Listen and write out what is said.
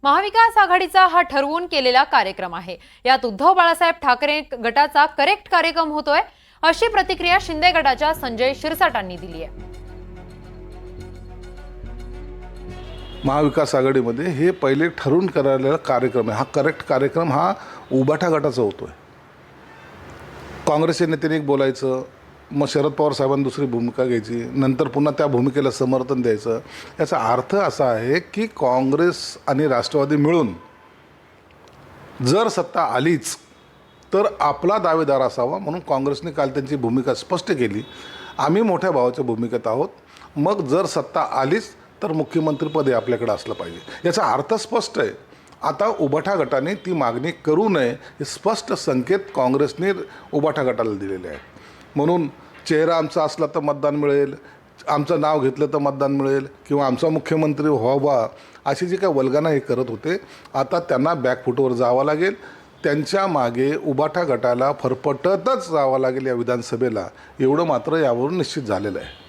महाविकास आघाडीचा हा ठरवून केलेला कार्यक्रम आहे। यात उद्धव बाळासाहेब ठाकरे गटाचा करेक्ट कार्यक्रम होतोय, अशी प्रतिक्रिया शिंदे गटाच्या संजय शिरसाटांनी दिली आहे। महाविकास आघाडीमध्ये हे पहिले ठरवून करायला कार्यक्रम आहे। हा करेक्ट कार्यक्रम हा उबाठा गटाचा होतोय। काँग्रेसच्या नेत्यांनी एक बोलायचं, मग शरद पवार साहेबांनी दुसरी भूमिका घ्यायची, नंतर पुन्हा त्या भूमिकेला समर्थन द्यायचं। याचा अर्थ असा आहे की काँग्रेस आणि राष्ट्रवादी मिळून जर सत्ता आलीच तर आपला दावेदार असावा, म्हणून काँग्रेसने काल त्यांची भूमिका स्पष्ट केली। आम्ही मोठ्या भावाच्या भूमिकेत आहोत, मग जर सत्ता आलीच तर मुख्यमंत्रीपद आपल्याकडे असलं पाहिजे। याचा अर्थ स्पष्ट आहे। आता उबाठा गटाने ती मागणी करू नये हे स्पष्ट संकेत काँग्रेसने उबाठा गटाला दिलेले आहेत। म्हणून चेहरा आमचा असला तर मतदान मिळेल, आमचं नाव घेतलं तर मतदान मिळेल, किंवा आमचा मुख्यमंत्री व्हावा, अशी जी काय वल्गना हे करत होते, आता त्यांना बॅकफुटवर जावं लागेल। त्यांच्या मागे उबाठा गटाला फरफटतच जावं लागेल या विधानसभेला, एवढं मात्र यावरून निश्चित झालेलं आहे।